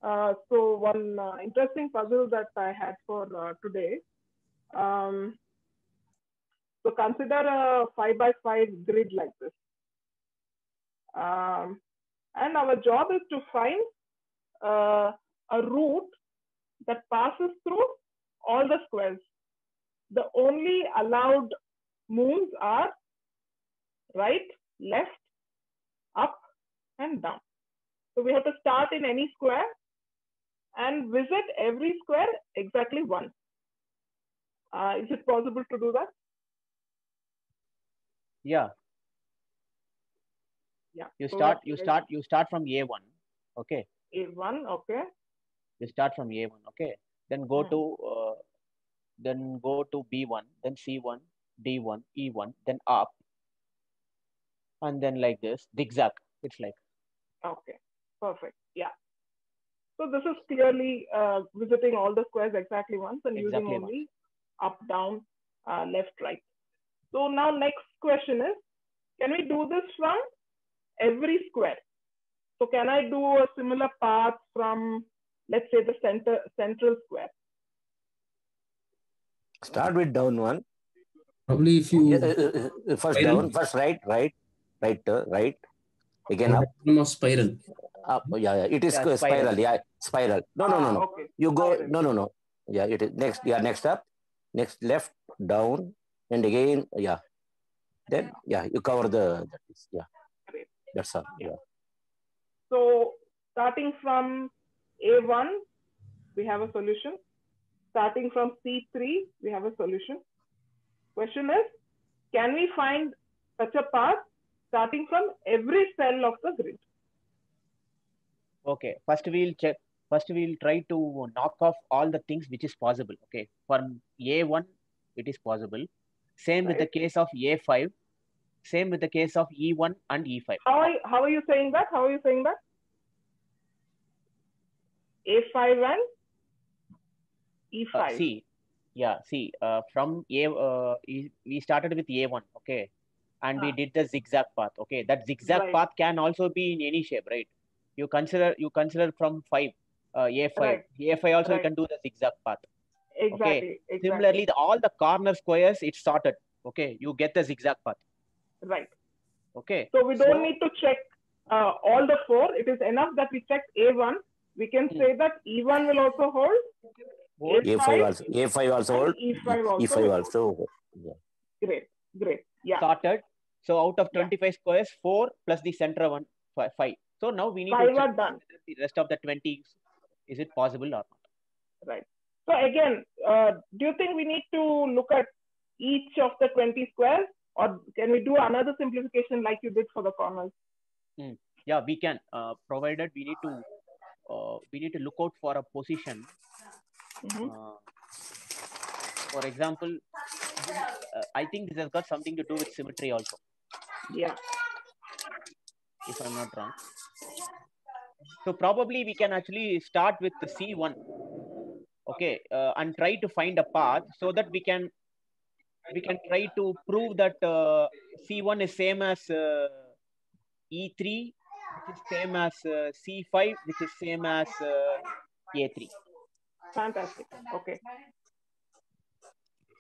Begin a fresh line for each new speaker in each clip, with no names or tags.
So one interesting puzzle that I had for today. So consider a 5x5 grid like this. And our job is to find a route that passes through all the squares. The only allowed moves are right, left, up, and down. So we have to start in any square and visit every square exactly once. Is it possible to do that?
Yeah.
Yeah.
You
So
start from A1. Okay.
A1. Okay.
You start from A1. Okay. Then go to B1, then C1, D1, E1, then up, and then like this zigzag. It's like.
Okay. Perfect. Yeah. So this is clearly visiting all the squares exactly once and using only up, down, left, right. So now next question is, can we do this from every square? So can I do a similar path from, let's say, the central square?
Start with down one.
Probably if you
first down, first right. Again up.
Almost spiral.
Up. Yeah. It is spiral. Yeah, spiral. No.
Okay.
You go. No. Yeah, it is next. Yeah, next up. Next left, down, and again. Yeah. Then you cover the.
Great.
That's all. Yeah.
So starting from A1, we have a solution. Starting from C3, we have a solution. Question is, can we find such a path starting from every cell of the grid?
Okay, first we'll check. First we'll try to knock off all the things which is possible. Okay, for A1 it is possible. Same with the case of A5. Same with the case of E1 and E5.
How are you saying that? How are you saying that? A5 and E5.
From A, we started with A1, okay, and we did the zigzag path. Okay, that zigzag path can also be in any shape, right? You consider from 5, A5.
Right.
A5 also you can do the zigzag path.
Exactly.
Okay. Similarly, all the corner squares it's sorted. Okay, you get the zigzag path.
Right.
Okay.
So we don't need to check all the 4. It is enough that we check A1. We can say that E1 will also hold.
A5 also hold.
E5
also.
Yeah. Great. Yeah.
Sorted. So out of 25 squares, 4 plus the center one, 5. So now we need
5
to check
are done.
The rest of the 20, is it possible or not?
Right. So again, do you think we need to look at each of the 20 squares, or can we do another simplification like you did for the corners?
Yeah, we can. Provided we need to look out for a position. For example, I think this has got something to do with symmetry also.
Yeah.
If I'm not wrong. So probably we can actually start with the C1. Okay, and try to find a path so that we can try to prove that C1 is same as E3, which is same as C5, which is same as A3.
Fantastic. Okay.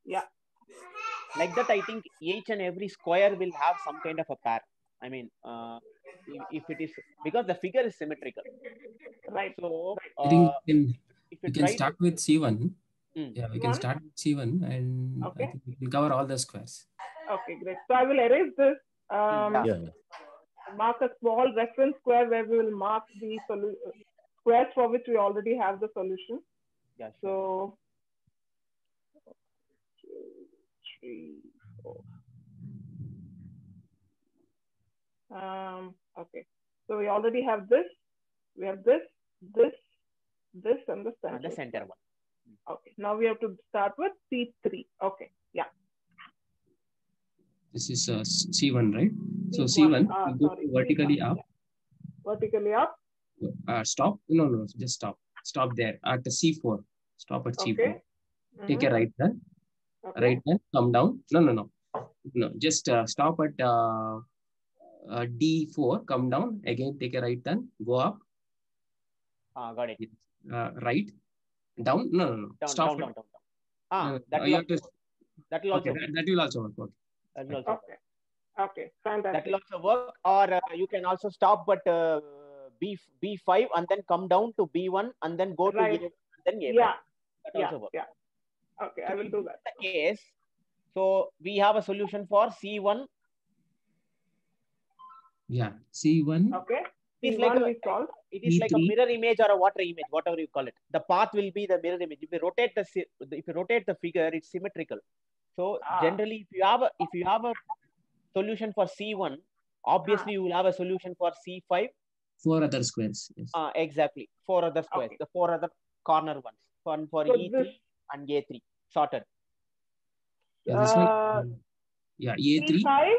Yeah.
Like that, I think each and every square will have some kind of a pair. I mean, if it is, because the figure is symmetrical.
Right.
So,
I think we can start with C1. Yeah, we can start with C1 and I think we can cover all the squares.
Okay, great. So I will erase this. Mark a small reference square where we will mark the squares for which we already have the solution.
Yeah,
sure. So 2, 3, 4. Okay. So we already have this. We have this, and the center.
And the center one.
Okay. Now we have to start with C3. Okay. Yeah.
This is C1, right? So C1, go vertically up.
Yeah. Vertically up.
Stop. No. Just stop. Stop there at the C4. Stop at C4. Take a right turn.
Okay.
Right turn. Come down. No. Just stop at D4. Come down. Again, take a right turn. Go up.
Got it.
Right, down. No.
Down,
Stop.
Down.
That will
also
work. That will also work.
Okay. That will also
work. Okay. Fantastic.
That will also work. Or you can also stop at B5 and then come down to B1 and then go to A1 and then A5.
Yeah.
That also works.
Yeah. Okay, I will do that.
In the case, so we have a solution for C1.
Yeah, C1.
Okay.
It is like a mirror image or a water image, whatever you call it. The path will be the mirror image. If you rotate the figure, it's symmetrical. So generally, if you have a solution for C1, obviously you will have a solution for C5.
4 other squares. Yes.
Exactly. 4 other squares. The 4 other corner ones. One for E3 and A3 sorted.
Yeah, this one. Yeah, A3.
E5,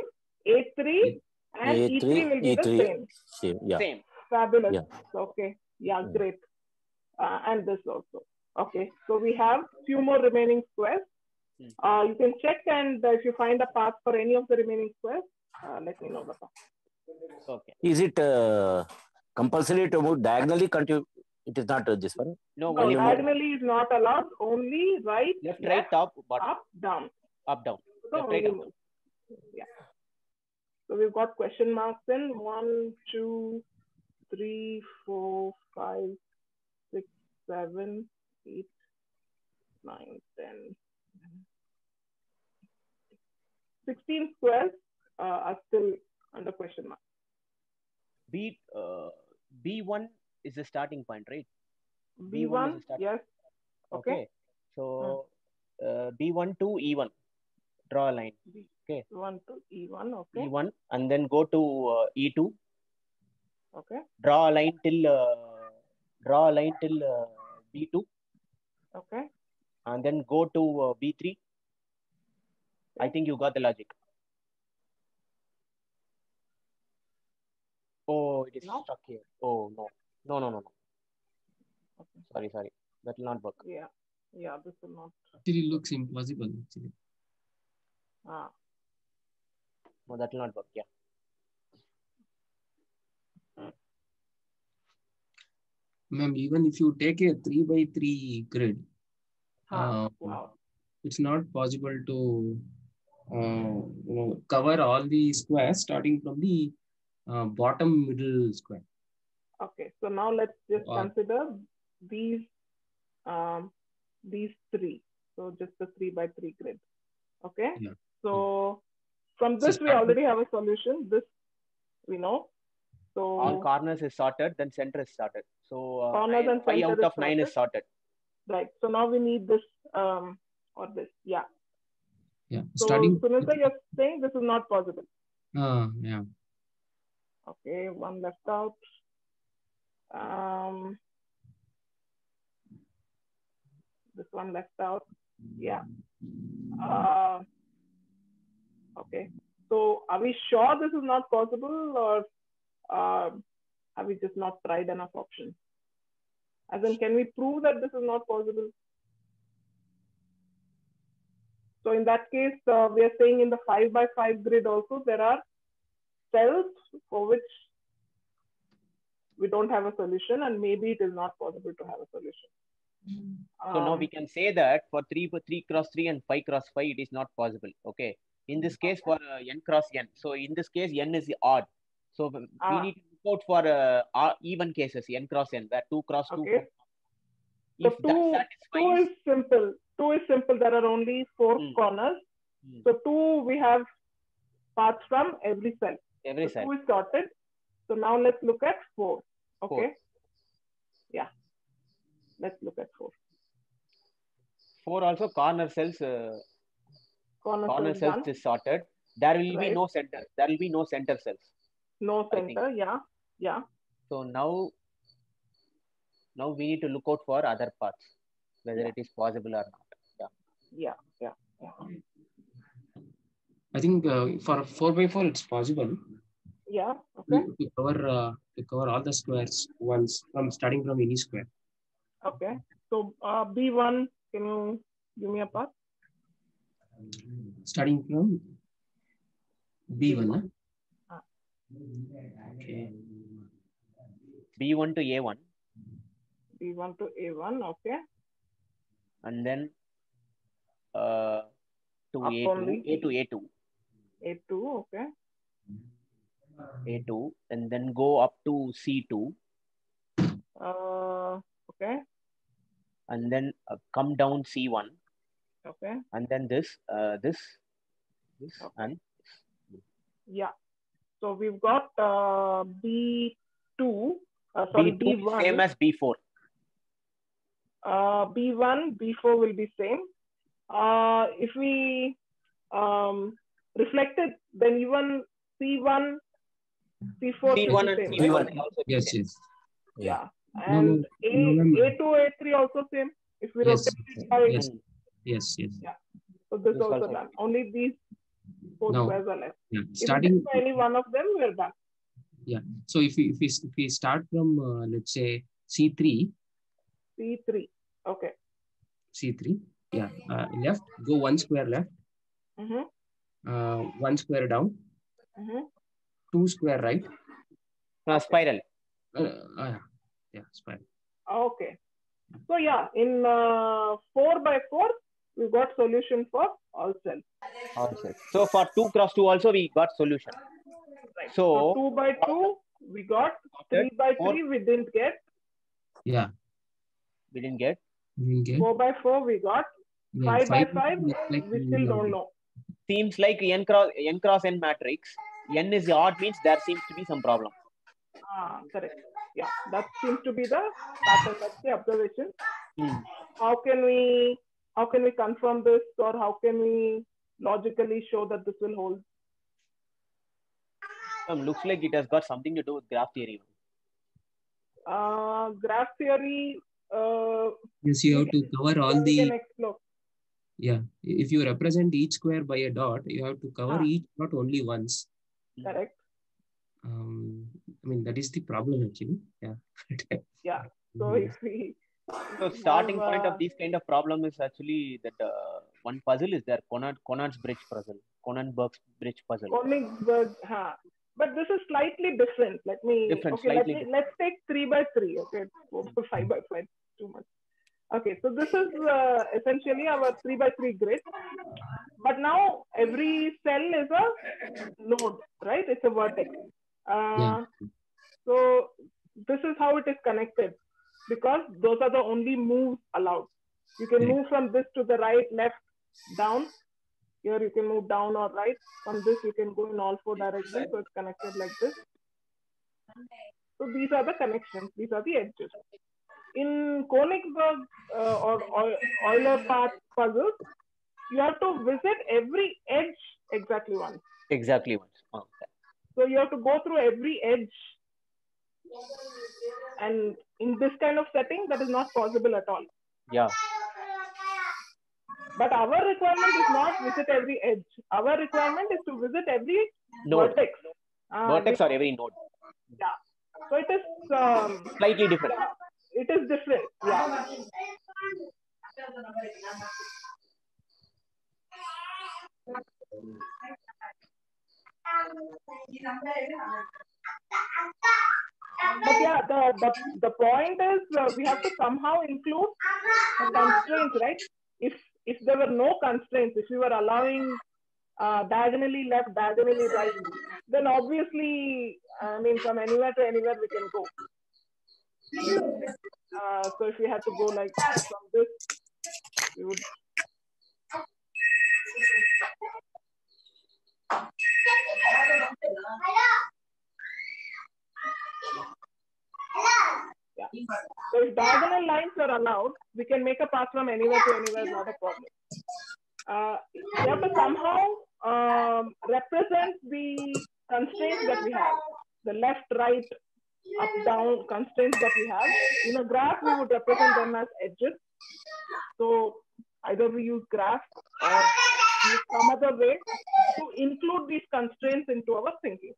A3. And E3 will be the same.
Same.
Fabulous.
Yeah.
Okay. Yeah, great. And this also. Okay. So we have few more remaining squares. You can check, and if you find a path for any of the remaining squares, let me know the path.
Okay. Is it compulsory to move diagonally? It is not this one.
No, diagonally is not allowed. Only right,
left, right, top, bottom,
up, down.
Up, down.
So
left, right, up.
Yeah. So we've got question marks in 1, 2, 3, 4, 5, 6, 7, 8, 9, 10. 16 squares are still under question mark.
B1 is the starting point, right?
B1 is yes.
Okay. So B1 to E1. Draw a line. Okay.
B1 to E1. Okay.
E1 and then go to E2.
Okay.
Draw a line till B2.
Okay.
And then go to B3. I think you got the logic. Oh, it is stuck here. Oh, no. No. Okay. Sorry. That will not work.
Yeah, this will not.
Actually, it looks impossible. Actually.
No, that will not work. Yeah.
Ma'am, even if you take a 3x3 grid, it's not possible to cover all the squares starting from the bottom middle square.
Okay, so now let's just consider these 3. So just the 3x3 grid. Okay.
Yeah.
So from this we already have a solution. This we know. So
all corners is sorted, then center is sorted. So
5
out of 9 is sorted.
Right. So now we need this or this. Yeah.
Yeah.
So Sunita, you're saying this is not possible.
Yeah.
Okay, one left out. This one left out. Yeah. Okay. So are we sure this is not possible, or have we just not tried enough options? As in, can we prove that this is not possible? So in that case, we are saying in the 5x5 grid also, there are cells for which we don't have a solution, and maybe it is not possible to have a solution.
So now we can say that for 3x3 and 5x5, it is not possible. Okay. In this case, for n cross n. So in this case, n is odd. So we need to look out for even cases, n cross n, where 2x2.
Okay.
If
so 2 is simple. 2 is simple. There are only 4 corners. So 2, we have paths from every cell.
Every cell.
2 is sorted. So now let's look at 4. Okay.
4.
Yeah. Let's look at 4.
4 also corner cells. Corner cells is sorted. There will be no center. There will be no center cells.
No center. Yeah.
So now we need to look out for other paths, whether it is possible or not.
Yeah.
I think for 4x4 it's possible.
Yeah. Okay.
To cover all the squares once starting from any square.
Okay. So B1, can you give me a path?
Starting from B1. Okay.
B1 to A1.
B1 to A1, okay.
And then to A2, A to A2.
A2, okay.
A2, and then go up to C2.
Okay.
And then come down C1.
Okay.
And then this, okay. And
yeah. So we've got B2. Sorry, B1.
Same as B4.
B1, B4 will be same. If we reflect it, then even C1, C4,
C1 and
same,
C1
right?
also
yes, yes.
Yeah. And A2, A3 also same. If we rotate it by
yes.
Yeah. So this also done. Only these 4 squares are left.
Yeah.
Starting if any one of them, we're done.
Yeah. So if we start from let's say C3.
C3. Okay.
C3. Yeah. Left. Go 1 square left. 1 square down. 2 square right.
Spiral.
Yeah, spiral.
Okay. So yeah, in 4 by 4, we got solution for all cells.
So for 2 cross 2 also we got solution.
Right. So 2 by 2 we got. 3 by 3 we didn't get.
Yeah.
We didn't get.
4 by 4 we got. 5 by 5 we still don't know.
Seems like n cross n matrix. N is odd means there seems to be some problem.
Correct. Yeah, that seems to be the pattern. That's the observation. How can we confirm this, or how can we logically show that this will hold?
Looks like it has got something to do with graph theory.
Graph theory.
Yes, you have to cover all the.
Can explore.
Yeah, if you represent each square by a dot, you have to cover each dot only once.
Correct.
I mean, that is the problem actually. Yeah.
Yeah. So if we.
So starting point of these kind of problem is actually that one puzzle is there, Conant's bridge puzzle, Conant-Burke's bridge puzzle.
Königsberg, but this is slightly different. Let's take 3 by 3. Okay, 5 by 5 too much. Okay, so this is essentially our 3 by 3 grid. But now every cell is a node, right? It's a vertex. So this is how it is connected, because those are the only moves allowed. You can move from this to the right, left, down. Here you can move down or right. From this you can go in all 4 directions. So it's connected like this. So these are the connections. These are the edges. In Königsberg or Euler-Path puzzles, you have to visit every edge exactly once.
Exactly once. Okay.
So you have to go through every edge. And in this kind of setting, that is not possible at all.
Yeah.
But our requirement is not visit every edge. Our requirement is to visit every vertex.
Vertex or every node.
Yeah. So it is
slightly different.
It is different. Yeah. But yeah, the point is we have to somehow include the constraints, right? If there were no constraints, if we were allowing diagonally left, diagonally right, then obviously, I mean, from anywhere to anywhere we can go. So if we had to go like from this, we would. Yeah. So if diagonal lines are allowed, we can make a path from anywhere to anywhere, not a problem. We have to somehow represent the constraints that we have, the left, right, up, down constraints that we have. In a graph, we would represent them as edges. So either we use graph or use some other way to include these constraints into our thinking.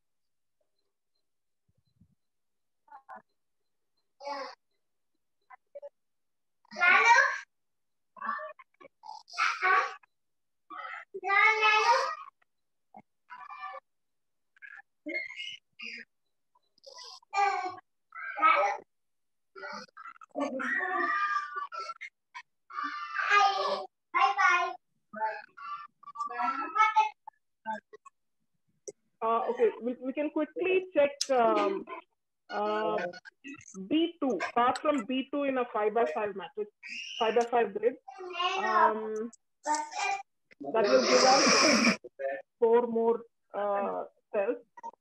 Okay, we can quickly check B2, path from B2 in a 5x5 matrix, 5x5 grid. That will give us 4 more cells.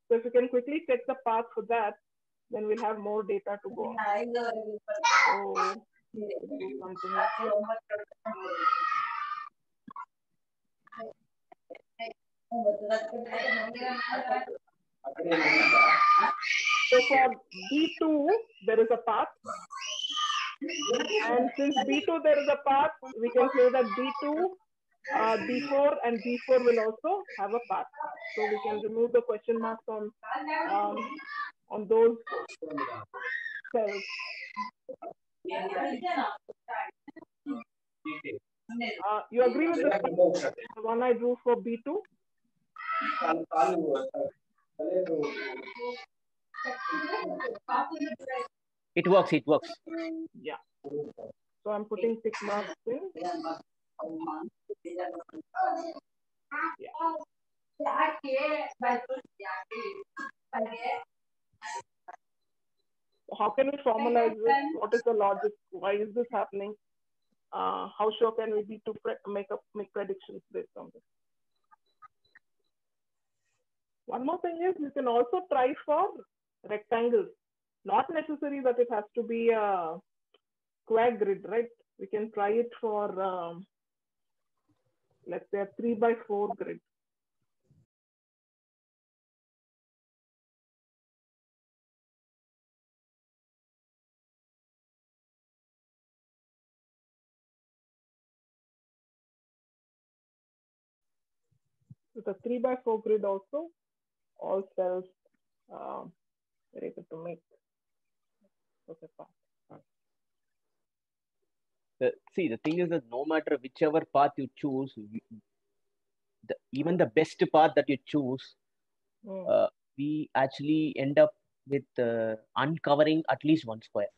So if you can quickly check the path for that, then we'll have more data to go on. So we'll do something like that. So for B2, there is a path. And since B2 there is a path, we can say that B2, D4 and D4 will also have a path. So we can remove the question marks on those cells. You agree with this? The one I drew for B2?
It works.
Yeah. So I'm putting tick marks in. Yeah. How can we formalize this? What is the logic? Why is this happening? How sure can we be to make predictions based on this? One more thing is you can also try for rectangles. Not necessary that it has to be a square grid, right? We can try it for, let's say, a 3x4 grid. With a 3x4 grid also, all cells are able to make such a path.
See, the thing is that no matter whichever path you choose, even the best path that you choose, we actually end up with uncovering at least one square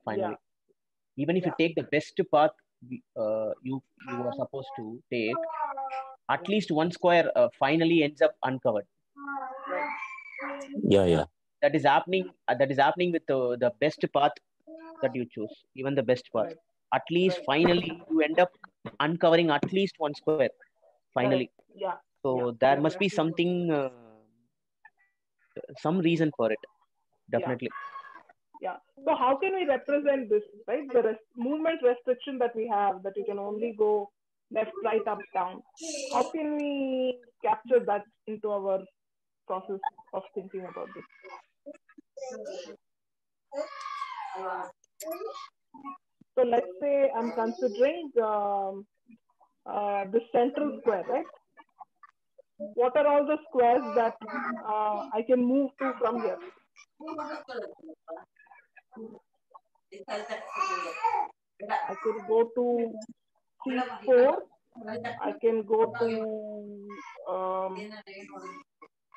finally. Yeah. Even if you take the best path you are supposed to take, at least one square finally ends up uncovered.
Yeah.
That is happening with the best path that you choose, even the best path. Right. At least finally you end up uncovering at least one square finally.
Right. Yeah.
So there must be something, some reason for it, definitely.
Yeah. So how can we represent this, right? The movement restriction that we have, that you can only go left, right, up, down. How can we capture that into our process of thinking about this? So let's say I'm considering the central square, right? What are all the squares that I can move to from here? I can go to C4. I can go to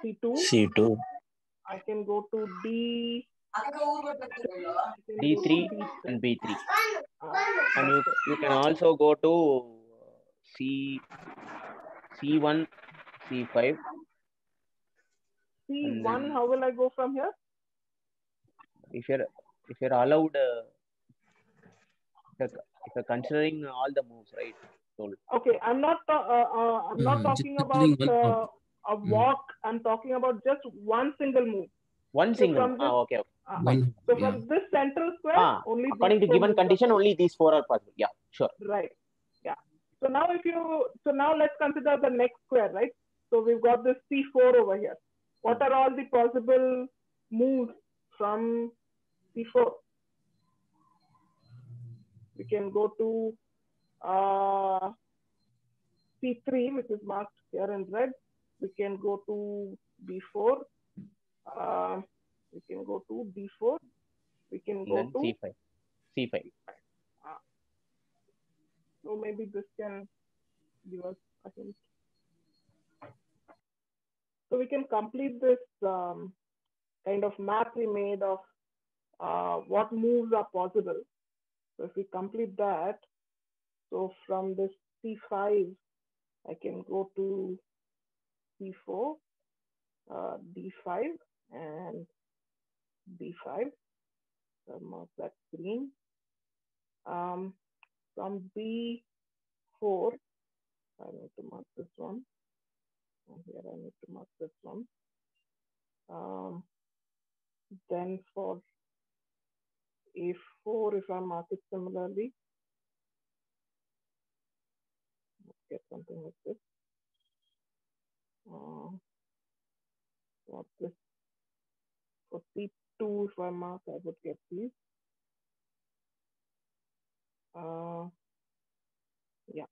C2. I can go to D.
D3 and B3. And you can also go to C1, C5.
C1, how will I go from here?
If you're allowed, if you're considering all the moves, right?
Okay, I'm not talking about a walk. I'm talking about just one single move.
One single. Okay.
So from this central square, only
according to given condition, only these 4 are possible. Yeah, sure.
Right. Yeah. So now let's consider the next square, right? So we've got this C4 over here. What are all the possible moves from C4? We can go to C3, which is marked here in red. We can go to B4. We can go to D4. We can go to
C5. C5.
So maybe this can give us a hint. So we can complete this kind of map we made of what moves are possible. complete that, so from this C5, I can go to C4, D5, and B5. So mark that green. From B4, I need to mark this one. And here I need to mark this one. Then for A4, if I mark it similarly, let's get something like this. What's this? For C2, if I mark, I would get these. Yeah.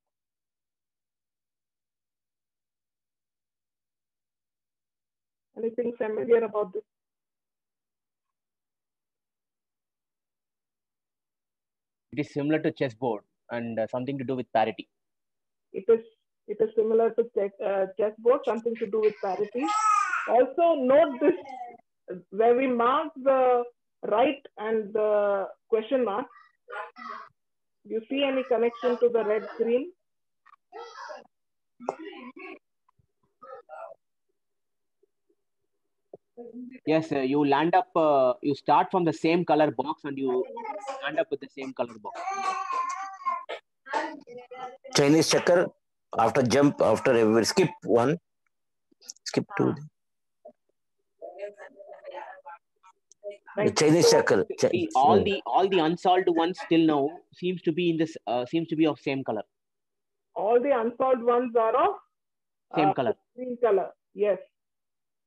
Anything familiar about this?
It is similar to chessboard and something to do with parity.
It is similar to chessboard, something to do with parity. Also note this, where we mark the right and the question mark. Do you see any connection to the red green?
Yes, you land up, you start from the same color box and you land up with the same color box.
Chinese checker, after jump, after we skip one, skip two. The Chinese checker.
See, all the unsolved ones till now seems to be in this, seems to be of same color.
All the unsolved ones are of
same color.
Green color. Yes.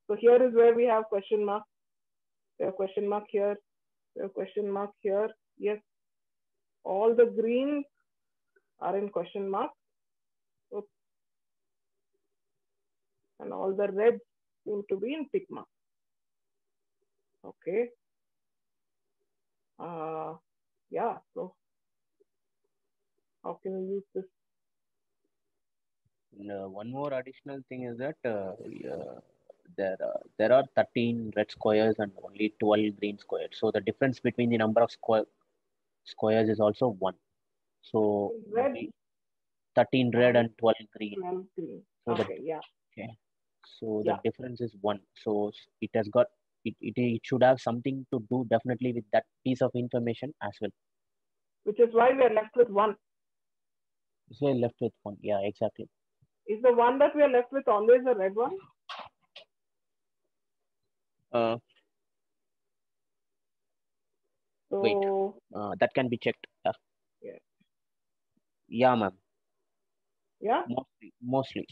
So here is where we have question mark. We have question mark here. We have question mark here. Yes. All the greens are in question mark. Oops. And all the reds seem to be in tick mark. Okay. Yeah. So how can we use this?
One more additional thing is that there are 13 red squares and only 12 green squares. So the difference between the number of squares is also 1. So
red,
13 red and 12 green.
12 green.
So
okay, yeah.
Okay. So the difference is 1. So it has got it should have something to do definitely with that piece of information as well.
Which is why we are left with 1.
So we are left with 1. Yeah, exactly.
Is the one that we are left with always a red one?
Wait, that can be checked. Yeah, ma'am.
Yeah?
Mostly.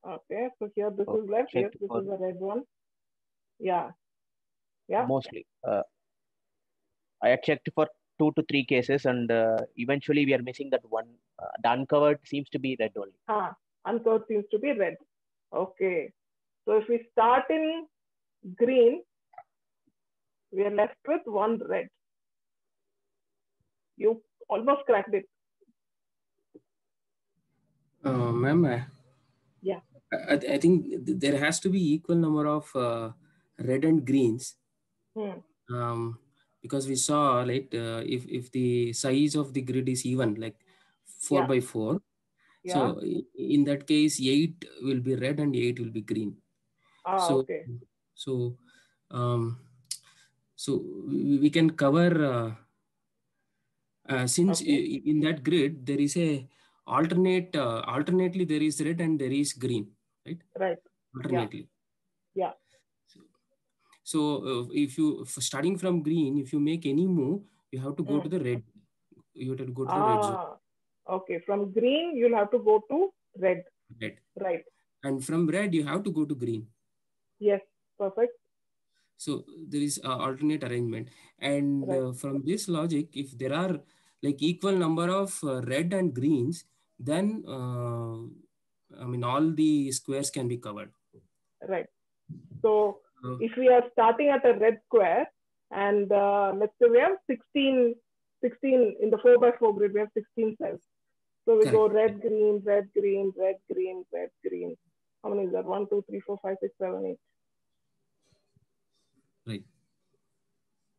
Okay, so here this is left. Yes, this is a red one. Yeah. Yeah.
Mostly. I had checked for 2 to 3 cases and eventually we are missing that one. The uncovered seems to be red only.
Uncovered seems to be red. Okay. So if we start in green, we are left with 1 red. You almost cracked it.
Ma'am,
yeah.
I think there has to be equal number of red and greens. Because we saw like if the size of the grid is even, like 4 by 4. Yeah. So in that case, 8 will be red and 8 will be green.
Okay.
So we can cover since in that grid there is a alternately there is red and there is green, right?
Right.
Alternately.
Yeah.
So if you starting from green, if you make any move, you have to go to the red. You have to go to the red zone.
Okay. From green, you'll have to go to red.
Red.
Right.
And from red, you have to go to green.
Yes. Perfect.
So there is alternate arrangement. And from this logic, if there are like equal number of red and greens, then I mean all the squares can be covered.
Right. So if we are starting at a red square and let's say we have 16 in the 4 by 4 grid, we have 16 cells. So we go red, green, red, green, red, green, red, green. How many is that? 1, 2, 3, 4, 5, 6, 7, 8.
Right.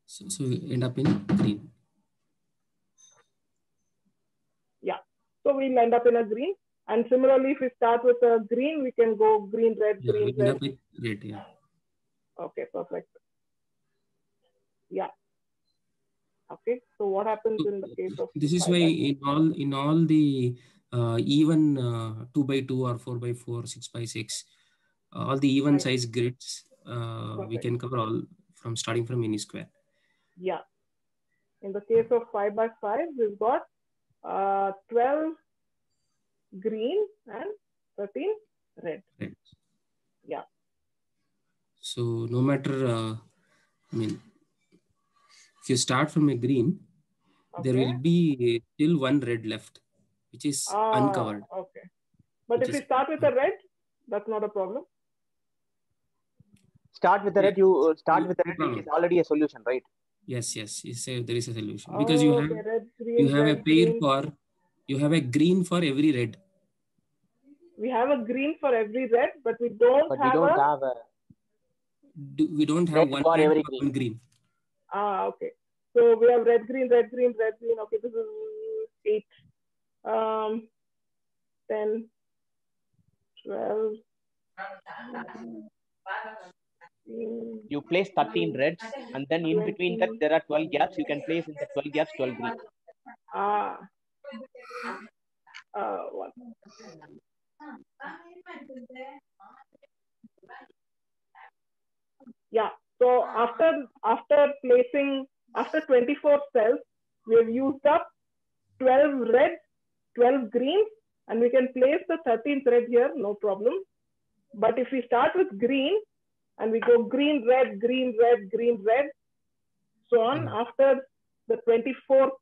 So we end up in green.
So we'll end up in a green. And similarly, if we start with a green, we can go green, red,
Yeah,
green,
we end
red.
up with red, yeah.
Okay, perfect. Yeah. Okay, so what happens in the case of
this is
5
why
by 5?
in all the even 2 by 2 or 4 by 4, 6 by 6, all the even
Right.
size grids, we
Perfect.
can cover all from starting from any square.
Yeah. In the case of 5 by 5, we've got 12 green and 13 red.
Right.
Yeah.
So no matter, I mean, if you start from a green, there
Okay.
will be still one red left, which is uncovered.
Okay. But if we start with a red, that's not a problem.
Start with the red. You start with the red. It is already a solution, right?
Yes, yes. You say there is a solution because you have
red, green,
you have
red,
a pair
green.
for you have a green for every red.
We have a green for every red, but we don't have a
we don't have one
for
red
every
for
green.
one green.
Okay. So we have red, green, red, green, red, green. Okay, this is 8. 10, 12.
You place 13 reds, and then in between that there are 12 gaps. You can place in the 12 gaps 12 green.
One. Yeah. So after 24 cells, we have used up 12 reds, 12 greens, and we can place the 13th red here, no problem. But if we start with green and we go green, red, green, red, green, red, so on, after the 24th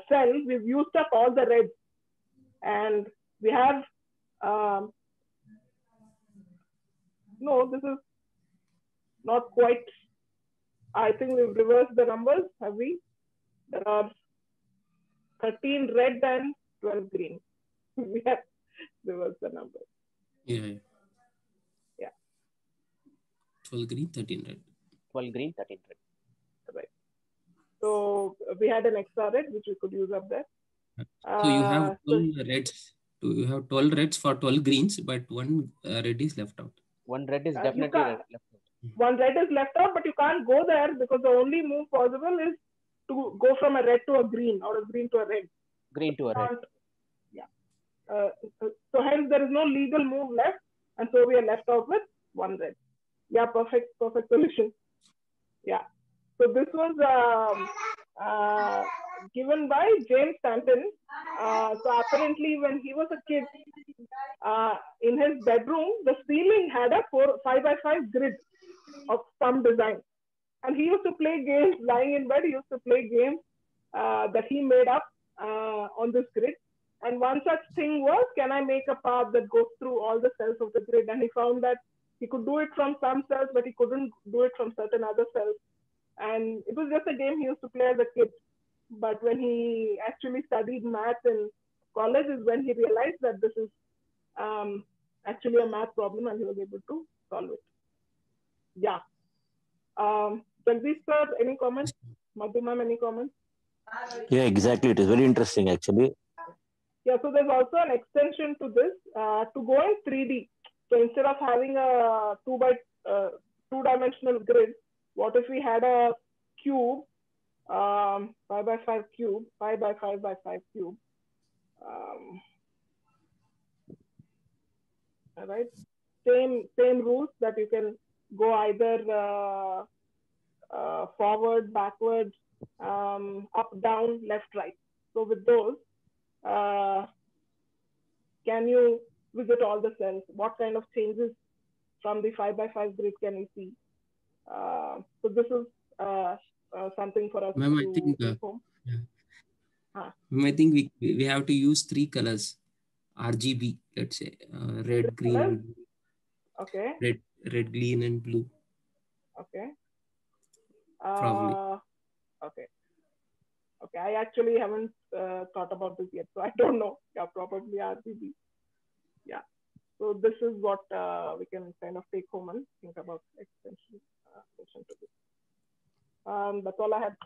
cell, we've used up all the reds. And we have, no, this is not quite, I think we've reversed the numbers, have we? There are 13 red and 12 green. We have reversed the numbers.
Yeah. 12 green, 13 red.
12 green, 13 red.
Right. So we had an extra red which we could use up there.
So you have 12 reds. You have 12 reds for 12 greens, but one red is left out.
One red is definitely left out.
One red is left out, but you can't go there because the only move possible is to go from a red to a green or a green to a red.
Green to a red.
Yeah. So hence there is no legal move left, and so we are left out with one red. Yeah, perfect solution. Yeah. So this was given by James Stanton. So apparently when he was a kid, in his bedroom, the ceiling had a 5 by 5 grid of some design. And he used to play games, lying in bed, he used to play games that he made up on this grid. And one such thing was, can I make a path that goes through all the cells of the grid? And he found that he could do it from some cells, but he couldn't do it from certain other cells. And it was just a game he used to play as a kid. But when he actually studied math in college is when he realized that this is actually a math problem, and he was able to solve it. Yeah. Jagdish sir, any comments? Madhu ma'am, any comments?
Yeah, exactly. It is very interesting, actually.
Yeah, so there's also an extension to this to go in 3D. So instead of having a two-dimensional grid, what if we had a cube, 5 by 5 cube, 5 by 5 by 5 cube. All right, same rules that you can go either forward, backward, up, down, left, right. So with those, can you visit all the cells? What kind of changes from the 5 by 5 grid can you see? So this is something for us
Ma'am,
to take home.
I think we have to use 3 colors, RGB, let's say, red, green, and blue.
Okay.
Red, green, and blue.
Okay.
Probably.
Okay. Okay. I actually haven't thought about this yet, so I don't know. Yeah, probably RGB. Yeah. So this is what we can kind of take home and think about extension to this. That's all I had.